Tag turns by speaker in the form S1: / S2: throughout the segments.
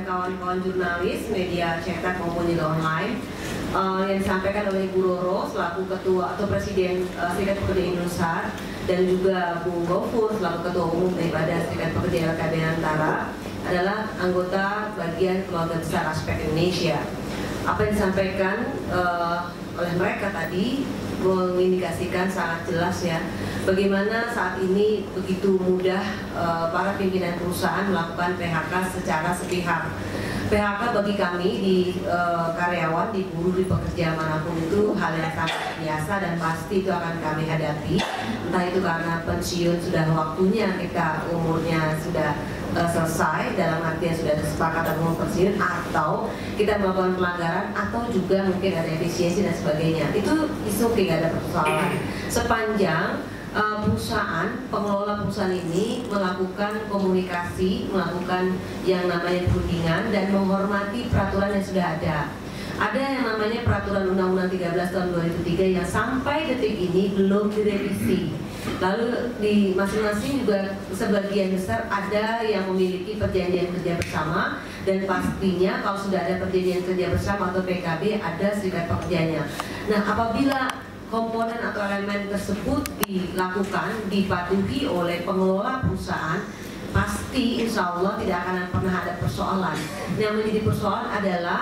S1: dan kawan-kawan jurnalis, media cetak maupun juga online, yang disampaikan oleh Ibu Roro selaku Ketua atau Presiden Serikat Pekerja Indosat, dan juga Bung Gofur selaku Ketua Umum daripada Serikat Pekerja LKB Antara, adalah anggota bagian keluarga besar Aspek Indonesia. Apa yang disampaikan oleh mereka tadi mengindikasikan sangat jelas ya, bagaimana saat ini begitu mudah para pimpinan perusahaan melakukan PHK secara sepihak. PHK bagi kami di karyawan, di buruh, di pekerja manapun itu hal yang sangat biasa dan pasti itu akan kami hadapi. Entah itu karena pensiun sudah waktunya, kita umurnya sudah selesai, dalam artian sudah kesepakatan umur pensiun, atau kita melakukan pelanggaran, atau juga mungkin ada efisiensi dan sebagainya. Itu isu nggak ada persoalan sepanjang perusahaan, pengelola perusahaan ini melakukan komunikasi, melakukan yang namanya perundingan dan menghormati peraturan yang sudah ada. Ada yang namanya peraturan Undang-Undang 13 tahun 2003 yang sampai detik ini belum direvisi. Lalu di masing-masing juga sebagian besar ada yang memiliki perjanjian kerja bersama, dan pastinya kalau sudah ada perjanjian kerja bersama atau PKB ada serikat pekerjanya. Nah, apabila komponen atau elemen tersebut dilakukan, dipatuhi oleh pengelola perusahaan, pasti insya Allah tidak akan pernah ada persoalan. Yang menjadi persoalan adalah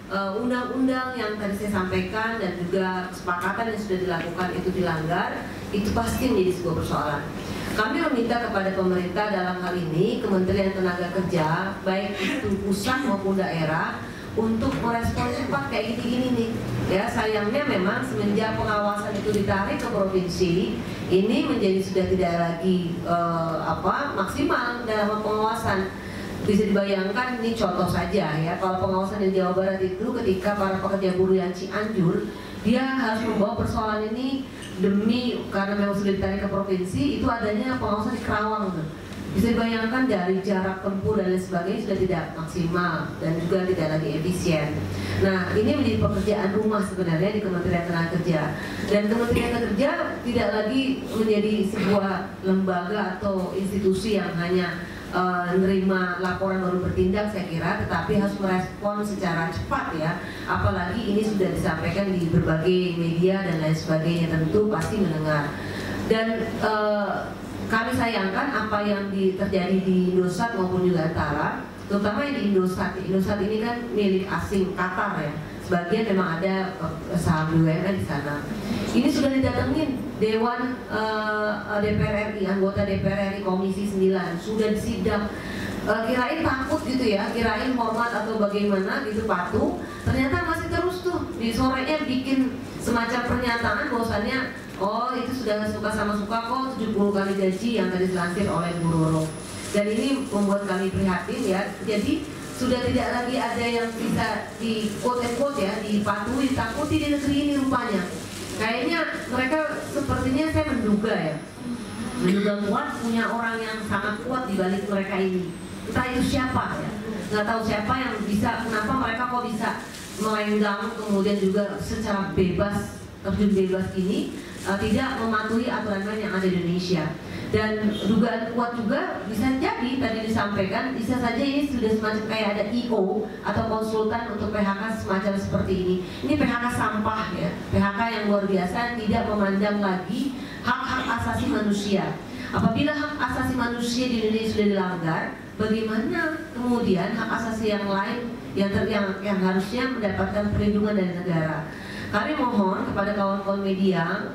S1: undang-undang yang tadi saya sampaikan dan juga kesepakatan yang sudah dilakukan itu dilanggar, itu pasti menjadi sebuah persoalan. Kami meminta kepada pemerintah dalam hal ini, Kementerian Tenaga Kerja, baik itu pusat maupun daerah, untuk merespon cepat kayak gini-gini nih. Ya, sayangnya memang semenjak pengawasan itu ditarik ke provinsi, ini menjadi sudah tidak lagi maksimal dalam pengawasan. Bisa dibayangkan, ini contoh saja ya, kalau pengawasan di Jawa Barat itu ketika para pekerja buruh yang Cianjur, dia harus membawa persoalan ini demi, karena memang sudah ditarik ke provinsi, itu adanya pengawasan di Kerawang tuh. Bisa dibayangkan dari jarak tempuh dan lain sebagainya sudah tidak maksimal dan juga tidak lagi efisien. Nah, ini menjadi pekerjaan rumah sebenarnya di Kementerian Tenaga Kerja, dan Kementerian Tenaga Kerja tidak lagi menjadi sebuah lembaga atau institusi yang hanya menerima laporan baru bertindak, saya kira, tetapi harus merespon secara cepat ya. Apalagi ini sudah disampaikan di berbagai media dan lain sebagainya, tentu pasti mendengar. Dan kami sayangkan apa yang terjadi di Indosat maupun juga Antara, terutama yang di Indosat. Indosat ini kan milik asing Qatar ya. Sebagian memang ada saham BUMN di sana. Ini sudah didatengin Dewan DPR RI, anggota DPR RI Komisi 9, sudah disidang. Kirain takut gitu ya, kirain hormat atau bagaimana gitu, patuh. Ternyata masih terus tuh di sorenya bikin semacam pernyataan bahwasannya, oh itu sudah suka sama suka kok, 70 kali gaji yang tadi dilansir oleh Bu Roro. Dan ini membuat kami prihatin ya. Jadi sudah tidak lagi ada yang bisa di quote-unquote ya, dipatuhi, ditakuti di negeri ini rupanya. Kayaknya mereka sepertinya, saya menduga ya, menduga kuat punya orang yang sangat kuat di balik mereka ini. Entah itu siapa ya, nggak tahu siapa yang bisa, kenapa mereka kok bisa melenggang kemudian juga secara bebas, terjun bebas ini, tidak mematuhi aturan main yang ada di Indonesia. Dan dugaan kuat juga bisa jadi tadi disampaikan, bisa saja ini sudah semacam kayak ada IO atau konsultan untuk PHK semacam seperti ini. Ini PHK sampah ya, PHK yang luar biasa, tidak memandang lagi hak-hak asasi manusia. Apabila hak asasi manusia di Indonesia sudah dilanggar, bagaimana kemudian hak asasi yang lain yang harusnya mendapatkan perlindungan dari negara? Kami mohon kepada kawan-kawan media,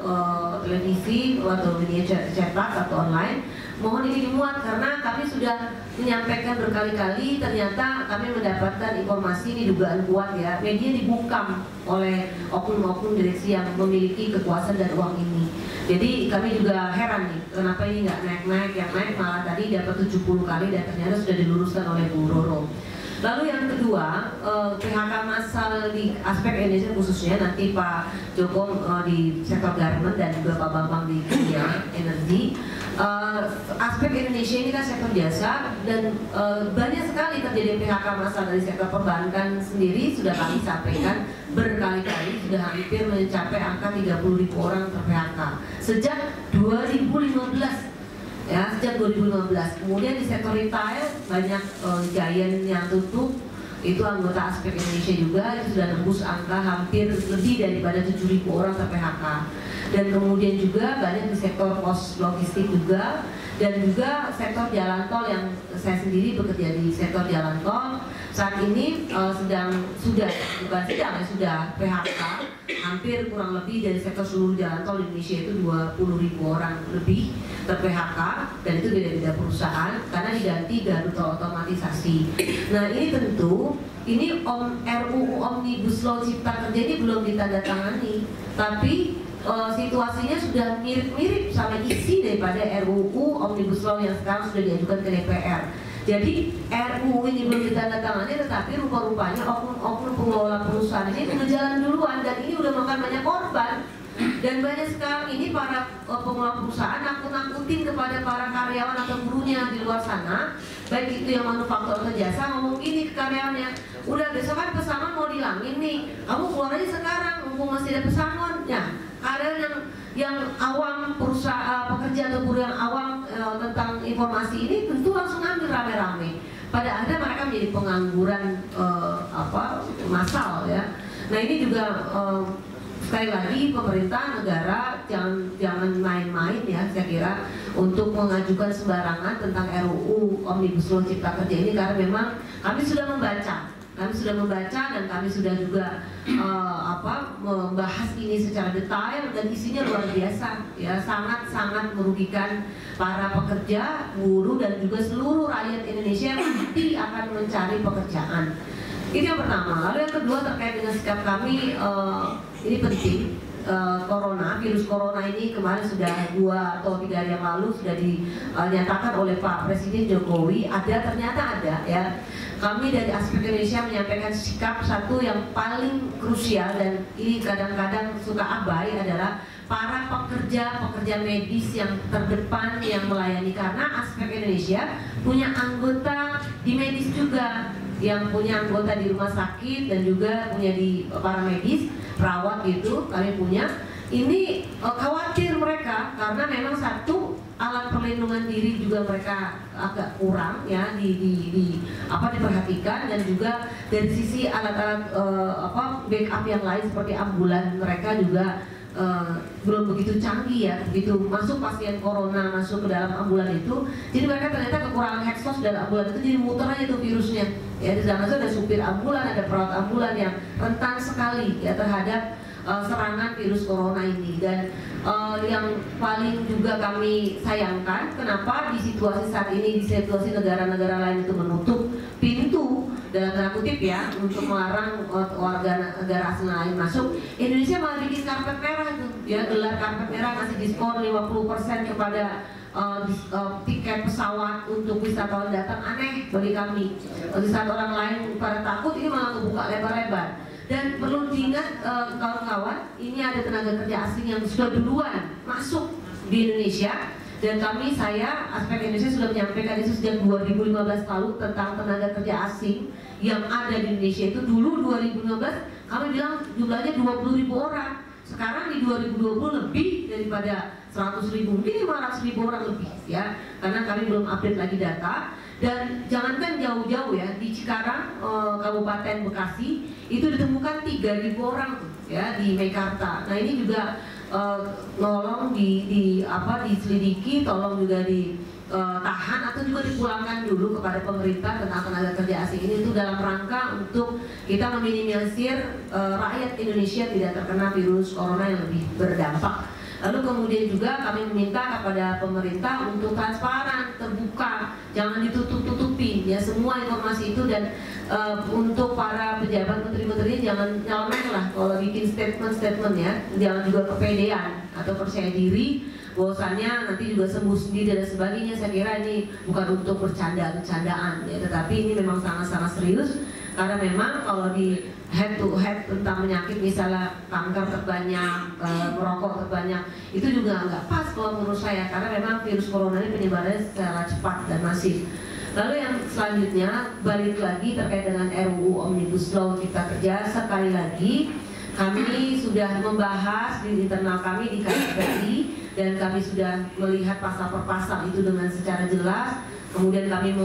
S1: televisi atau media cetak atau online, mohon ini dimuat, karena kami sudah menyampaikan berkali-kali, ternyata kami mendapatkan informasi ini dugaan kuat ya, media dibungkam oleh oknum-oknum direksi yang memiliki kekuasaan dan uang ini. Jadi kami juga heran nih, kenapa ini nggak naik-naik, yang naik malah tadi dapat 70 kali dan ternyata sudah diluruskan oleh Bu Roro. Lalu yang kedua, PHK massal di Aspek Indonesia khususnya, nanti Pak Joko di sektor garment dan juga Pak Bambang di kimia energi. Aspek Indonesia ini kan sektor jasa, dan banyak sekali terjadi PHK massal dari sektor perbankan sendiri. Sudah kami sampaikan berkali-kali, sudah hampir mencapai angka 30.000 orang ter-PHK sejak 2015. Ya, sejak 2015. Kemudian di sektor retail banyak giant yang tutup, itu anggota Aspek Indonesia juga itu sudah tembus angka hampir lebih daripada 7.000 orang ter-PHK. Dan kemudian juga banyak di sektor pos logistik juga, dan juga sektor jalan tol yang saya sendiri bekerja di sektor jalan tol saat ini sudah PHK hampir kurang lebih dari sektor seluruh jalan tol di Indonesia itu 20.000 orang lebih ter-PHK, dan itu beda-beda perusahaan karena diganti gardu tol otomatisasi. Nah ini tentu RUU Omnibus Law Cipta Kerja ini belum ditandatangani, tapi situasinya sudah mirip-mirip sama isi daripada RUU Omnibus Law yang sekarang sudah diajukan ke DPR. Jadi RUU ini belum ditandatangani, tetapi rupa-rupanya oknum pengelola perusahaan ini udah jalan duluan, dan ini udah makan banyak korban. Dan banyak sekarang ini para pengelola perusahaan nakut-nakutin kepada para karyawan atau buruhnya di luar sana, baik itu yang manufaktur atau jasa, ngomong gini ke karyawannya, udah besok kan pesangon mau dihilangin nih, kamu keluar aja sekarang mumpung masih ada pesangon. Ya, karyawan yang awam, pekerja atau buruh yang awam tentang informasi ini tentu langsung ambil rame-rame. Pada akhirnya mereka menjadi pengangguran massal ya. Nah ini juga sekali lagi pemerintah negara jangan main-main ya, saya kira, untuk mengajukan sembarangan tentang RUU Omnibus Law Cipta Kerja ini, karena memang kami sudah membaca dan kami sudah juga membahas ini secara detail, dan isinya luar biasa ya, sangat merugikan para pekerja, buruh, dan juga seluruh rakyat Indonesia yang nanti akan mencari pekerjaan. Itu yang pertama. Lalu yang kedua terkait dengan sikap kami, ini penting. Virus corona ini kemarin sudah 2 atau 3 hari yang lalu sudah dinyatakan oleh Pak Presiden Jokowi, ternyata ada ya. Kami dari Aspek Indonesia menyampaikan sikap satu yang paling krusial, dan ini kadang-kadang suka abai, adalah para pekerja medis yang terdepan yang melayani, karena Aspek Indonesia punya anggota di medis juga, yang punya anggota di rumah sakit dan juga punya di para medis, perawat gitu, kami punya. Ini khawatir mereka karena memang satu, alat perlindungan diri juga mereka agak kurang ya diperhatikan, dan juga dari sisi alat-alat backup yang lain seperti ambulan mereka juga belum begitu canggih ya, begitu masuk pasien corona masuk ke dalam ambulan itu, jadi mereka ternyata kekurangan heksos dalam ambulan itu, jadi muter aja tuh virusnya ya. Di sana ada supir ambulan, ada perawat ambulan yang rentan sekali ya terhadap serangan virus corona ini. Dan yang paling juga kami sayangkan, kenapa di situasi saat ini, di situasi negara-negara lain itu menutup pintu dalam tanda kutip ya untuk melarang warga negara asing lain masuk, Indonesia malah bikin karpet merah itu ya, gelar karpet merah, ngasih diskon 50% kepada tiket pesawat untuk wisatawan datang. Aneh bagi kami. Di saat orang lain pada takut, ini malah kebuka lebar-lebar. Dan perlu diingat kawan-kawan, ini ada tenaga kerja asing yang sudah duluan masuk di Indonesia, dan saya Aspek Indonesia sudah menyampaikan itu sejak 2015 lalu tentang tenaga kerja asing yang ada di Indonesia. Itu dulu 2015 kami bilang jumlahnya 20.000 orang. Sekarang di 2020 lebih daripada 100.000, mungkin 500.000 orang lebih ya, karena kami belum update lagi data. Dan jangankan jauh-jauh ya, di Cikarang, Kabupaten Bekasi itu ditemukan 3.000 orang tuh ya di Meikarta. Nah ini juga tolong diselidiki, tolong juga ditahan atau juga dipulangkan dulu kepada pemerintah tentang tenaga kerja asing ini, itu dalam rangka untuk kita meminimalisir rakyat Indonesia tidak terkena virus corona yang lebih berdampak. Lalu kemudian juga kami meminta kepada pemerintah untuk transparan, terbuka, jangan ditutup-tutupi ya semua informasi itu. Dan untuk para pejabat menteri-menteri jangan nyeloneh lah kalau bikin statement ya, jangan juga kepedean atau percaya diri bahwasannya nanti juga sembuh sendiri dan sebagainya. Saya kira ini bukan untuk bercandaan ya, tetapi ini memang sangat-sangat serius, karena memang kalau di head to head tentang penyakit misalnya kanker terbanyak, merokok terbanyak, itu juga nggak pas kalau menurut saya, karena memang virus corona ini penyebarannya secara cepat dan masif. Lalu yang selanjutnya, balik lagi terkait dengan RUU Omnibus Law Cipta Kerja, sekali lagi kami sudah membahas di internal kami di KSPI, dan kami sudah melihat pasal per pasal itu dengan secara jelas. Kemudian kami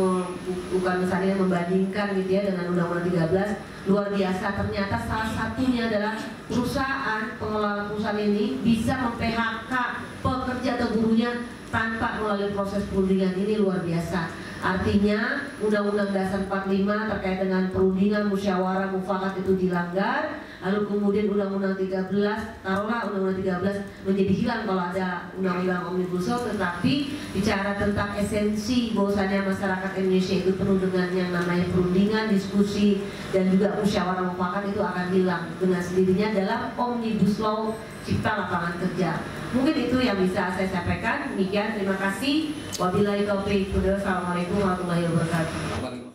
S1: bukan misalnya membandingkan gitu ya dengan Undang-Undang 13, luar biasa ternyata salah satunya adalah perusahaan, pengelola perusahaan ini bisa mem-PHK pekerja atau buruhnya tanpa melalui proses perundingan. Ini luar biasa. Artinya Undang-Undang Dasar 45 terkait dengan perundingan, musyawarah, mufakat itu dilanggar. Lalu kemudian Undang-Undang 13, taruhlah Undang-Undang 13 menjadi hilang kalau ada Undang-Undang Omnibus Law, tetapi bicara tentang esensi bahwasanya masyarakat Indonesia itu penuh dengan yang namanya perundingan, diskusi, dan juga musyawarah mufakat itu akan hilang dengan sendirinya dalam Omnibus Law Cipta Lapangan Kerja. Mungkin itu yang bisa saya sampaikan. Demikian, terima kasih. Wabillahi taufiq. Assalamualaikum warahmatullahi wabarakatuh.